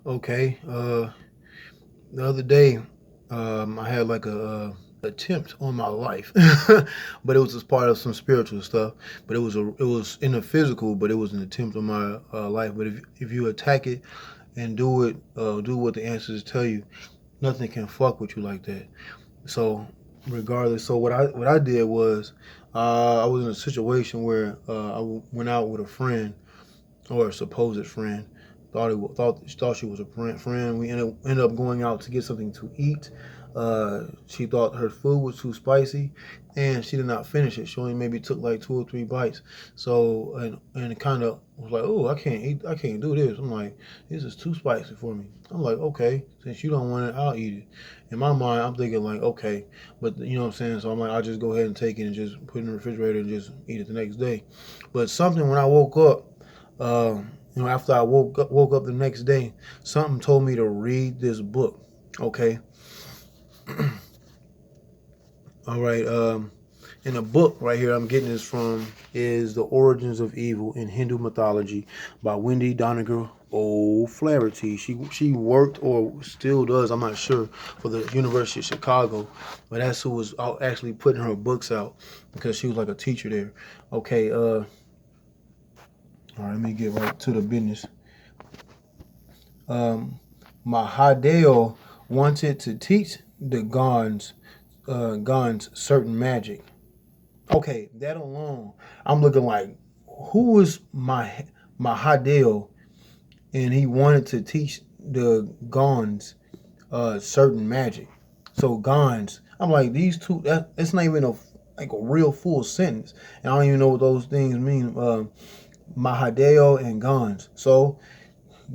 Okay. The other day, I had like a attempt on my life, but it was as part of some spiritual stuff. But it was in the physical, but it was an attempt on my life. But if you attack it and do what the ancestors tell you, nothing can fuck with you like that. So regardless, so what I did was, I was in a situation where went out with a friend or a supposed friend. Thought she was a friend. We ended up going out to get something to eat. She thought her food was too spicy, and she did not finish it. She only maybe took like 2 or 3 bites. So and it kind of was like, oh, I can't eat. I can't do this. I'm like, this is too spicy for me. I'm like, okay, since you don't want it, I'll eat it. In my mind, I'm thinking like, okay, but you know what I'm saying. So I'm like, I'll just go ahead and take it and just put it in the refrigerator and just eat it the next day. But something when I woke up. After I woke up the next day, something told me to read this book. Okay, all right. In the book right here, I'm getting this from is The Origins of Evil in Hindu Mythology by Wendy Doniger O'Flaherty. She worked or still does, I'm not sure, for the University of Chicago, but that's who was actually putting her books out because she was like a teacher there. Okay. All right. Let me get right to the business. Mahadeo wanted to teach the Gonds certain magic. Okay, that alone, I'm looking like, who was Mahadeo, and he wanted to teach the Gonds certain magic. So Gonds, I'm like these two. It's not even a real full sentence, and I don't even know what those things mean. Mahadeo and Gonds. So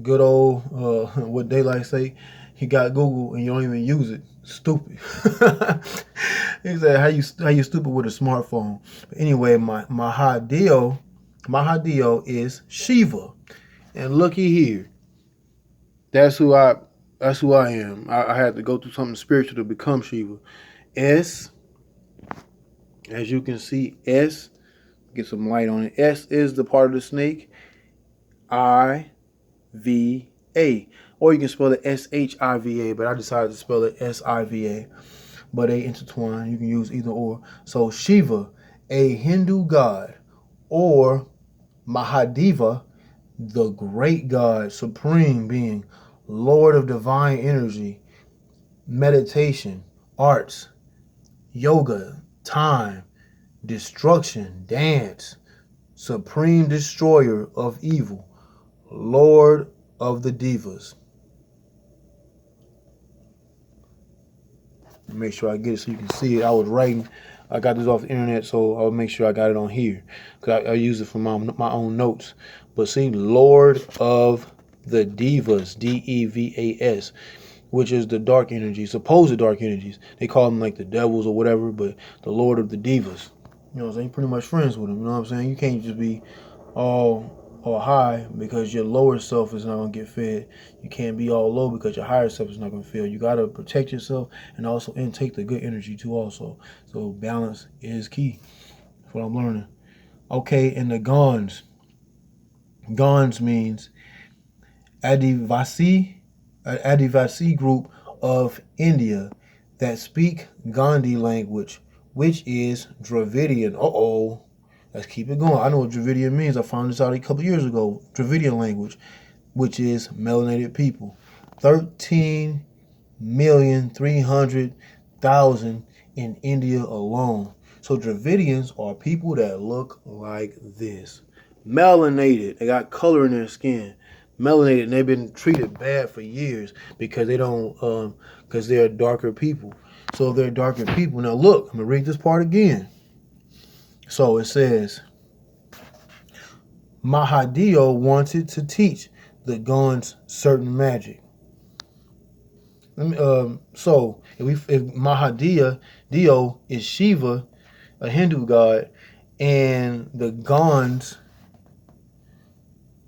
good old what they like to say, he got Google and you don't even use it. Stupid. He said, how you stupid with a smartphone? But anyway, my Mahadeo is Shiva, and looky here, that's who I that's who I am. I had to go through something spiritual to become Shiva. S, as you can see, S, get some light on it. S is the part of the snake. I-V-A. Or you can spell it S-H-I-V-A, but I decided to spell it S-I-V-A. But they intertwine. You can use either or. So Shiva, a Hindu god, or Mahadeva, the great god, supreme being, lord of divine energy, meditation, arts, yoga, time, destruction, dance, supreme destroyer of evil, Lord of the Divas. Make sure I get it so you can see it. I was writing. I got this off the internet, so I'll make sure I got it on here because I use it for my own notes. But see, Lord of the Divas, Devas, which is the dark energy, supposed dark energies. They call them like the devils or whatever, but the Lord of the Divas. You know what I'm saying? You're pretty much friends with them. You know what I'm saying? You can't just be all high because your lower self is not gonna get fed. You can't be all low because your higher self is not gonna feel. You gotta protect yourself and also intake the good energy too also. So balance is key. That's what I'm learning. Okay, and the Gonds. Gonds means Adivasi group of India that speak Gandhi language, which is Dravidian. Let's keep it going. I know what Dravidian means. I found this out a couple years ago. Dravidian language, which is melanated people. 13,300,000 in India alone. So Dravidians are people that look like this. Melanated. They got color in their skin. Melanated, and they've been treated bad for years because because they're darker people. So they're darker people. Now look, I'm gonna read this part again. So it says, Mahadeo wanted to teach the Gonds certain magic. So if Mahadeo is Shiva, a Hindu god, and the Gonds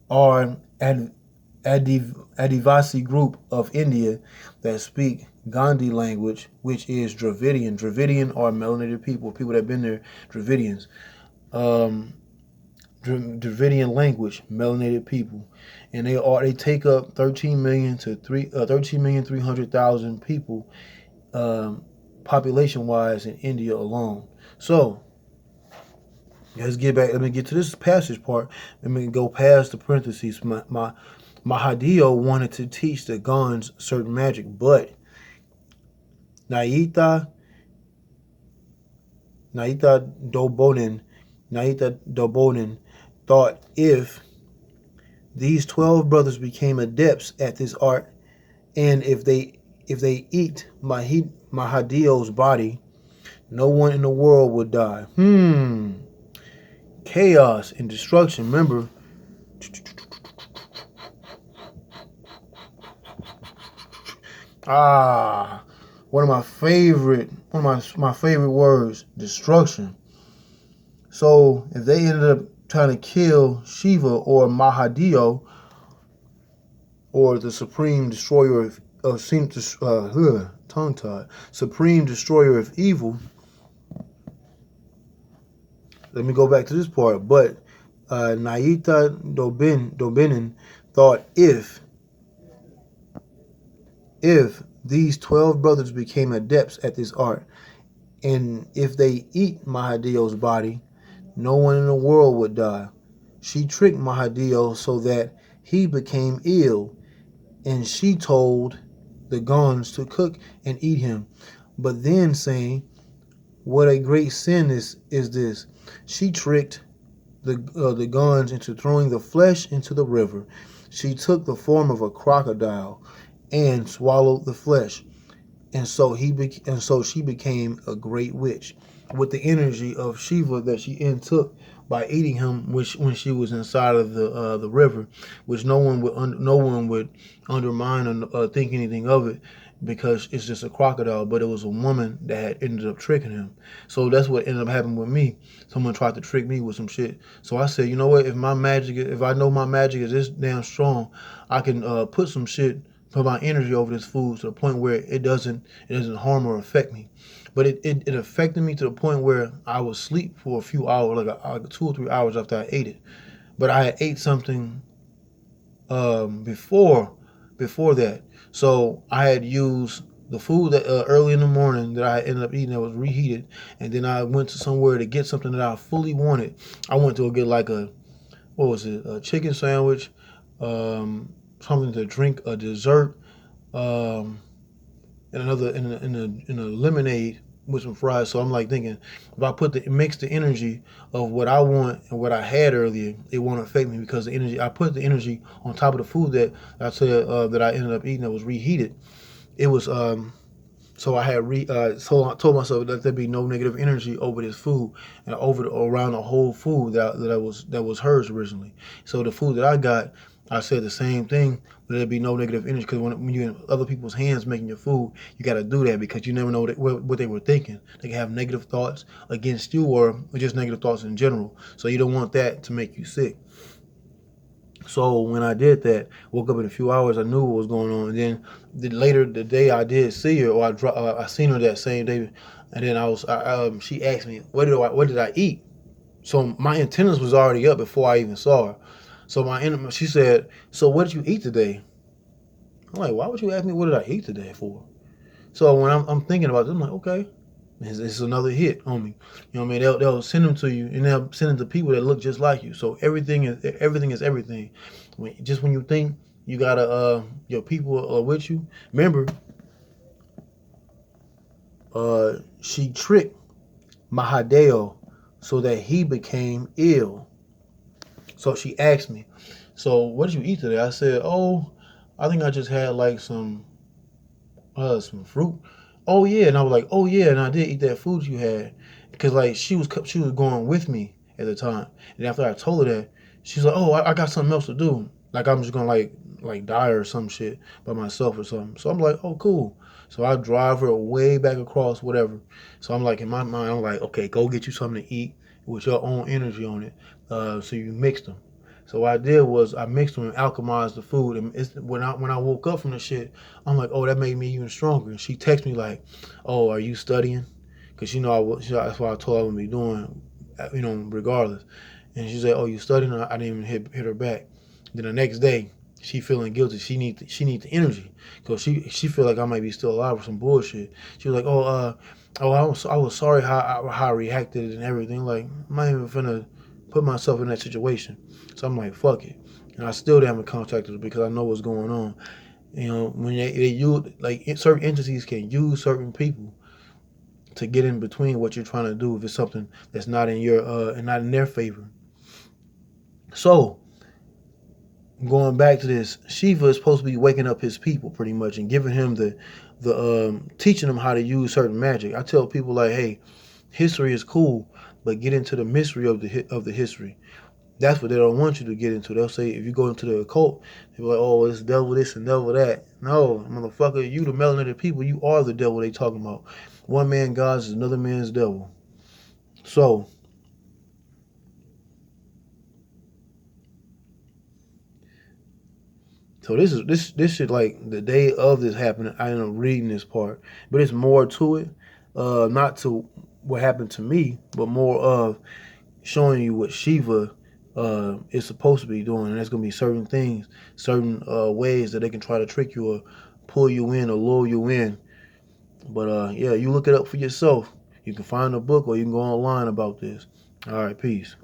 are Adivasi group of India that speak Gandhi language, which is Dravidian. Dravidian are melanated people that have been there, Dravidians. Dravidian language, melanated people. and they take up 13,300,000 people, population wise, in India alone. So let's get back. Let me get to this passage part. Let me go past the parentheses. My Mahadio wanted to teach the Gonds certain magic, but Naita Dobonin thought if these 12 brothers became adepts at this art, and if they eat Mahadio's body, no one in the world would die. Chaos and destruction. Remember, one of my favorite words, destruction. So if they ended up trying to kill Shiva or Mahadio, or the supreme destroyer of supreme destroyer of evil. Let me go back to this part. But Naita Dobinin thought if these 12 brothers became adepts at this art, and if they eat Mahadio's body, no one in the world would die. She tricked Mahadio so that he became ill, and she told the Gonds to cook and eat him. But then saying, what a great sin is this. She tricked the Gonds into throwing the flesh into the river. She took the form of a crocodile and swallowed the flesh. And so she became a great witch with the energy of Shiva that she took by eating him, when she was inside of the river, which no one would undermine or think anything of it, because it's just a crocodile. But it was a woman that had ended up tricking him. So that's what ended up happening with me. Someone tried to trick me with some shit. So I said, you know what? If I know my magic is this damn strong, I can put some shit, put my energy over this food to the point where it doesn't harm or affect me. But it affected me to the point where I would sleep for a few hours, like 2 or 3 hours after I ate it. But I had ate something before that. So I had used the food that early in the morning that I ended up eating that was reheated, and then I went to somewhere to get something that I fully wanted. I went to go get like a chicken sandwich, something to drink, a dessert, and another in a lemonade with some fries. So I'm like thinking, if I mix the energy of what I want and what I had earlier, it won't affect me, because I put the energy on top of the food that I said that I ended up eating that was reheated. It was so I had so I told myself that there'd be no negative energy over this food and around the whole food that was hers originally. So the food that I got, I said the same thing, but there'd be no negative energy, because when you're in other people's hands making your food, you got to do that, because you never know what they were thinking. They can have negative thoughts against you, or just negative thoughts in general. So you don't want that to make you sick. So when I did that, woke up in a few hours, I knew what was going on. And then later the day I did see her, or I seen her that same day, and then she asked me, what did I eat? So my antennas was already up before I even saw her. So she said, so what did you eat today? I'm like, why would you ask me what did I eat today for? So when I'm thinking about this, I'm like, okay, it's another hit on me. You know what I mean? They'll send them to you, and they'll send them to people that look just like you. So everything is everything. Just when you think you gotta your people are with you, remember, she tricked Mahadeo so that he became ill. So she asked me, so what did you eat today? I said, oh, I think I just had like some fruit. Oh yeah, and I was like, oh yeah, and I did eat that food you had, because like she was going with me at the time, and after I told her that, she's like, oh, I got something else to do, like I'm just gonna like die or some shit by myself or something. So I'm like, oh cool. So I drive her way back across whatever. So I'm like, in my mind, I'm like, okay, go get you something to eat with your own energy on it. So you mix them. So what I did was I mixed them and alchemized the food. And when I woke up from the shit, I'm like, oh, that made me even stronger. And she texted me like, oh, are you studying? Because that's what I told her I would be doing, regardless. And she said, oh, you studying? I didn't even hit her back. Then the next day, she feeling guilty. She need the energy, because she feel like I might be still alive or some bullshit. She was like, I was sorry how I reacted and everything. Like, I'm not even finna put myself in that situation. So I'm like, fuck it. And I still haven't contacted her because I know what's going on. You know, when they use, like, certain entities can use certain people to get in between what you're trying to do if it's something that's not in your and not in their favor. So going back to this, Shiva is supposed to be waking up his people pretty much and giving him the teaching them how to use certain magic. I tell people, like, hey, history is cool, but get into the mystery of the history. That's what they don't want you to get into. They'll say, if you go into the occult, they're like, oh, it's devil this and devil that. No, motherfucker, you the melanated people, you are the devil they talking about. One man God's is another man's devil. So this shit, like, the day of this happening, I ended up reading this part, but it's more to it. Not to what happened to me, but more of showing you what Shiva is supposed to be doing, and there's gonna be certain things, certain ways that they can try to trick you or pull you in or lure you in. But yeah, you look it up for yourself. You can find a book or you can go online about this. All right, peace.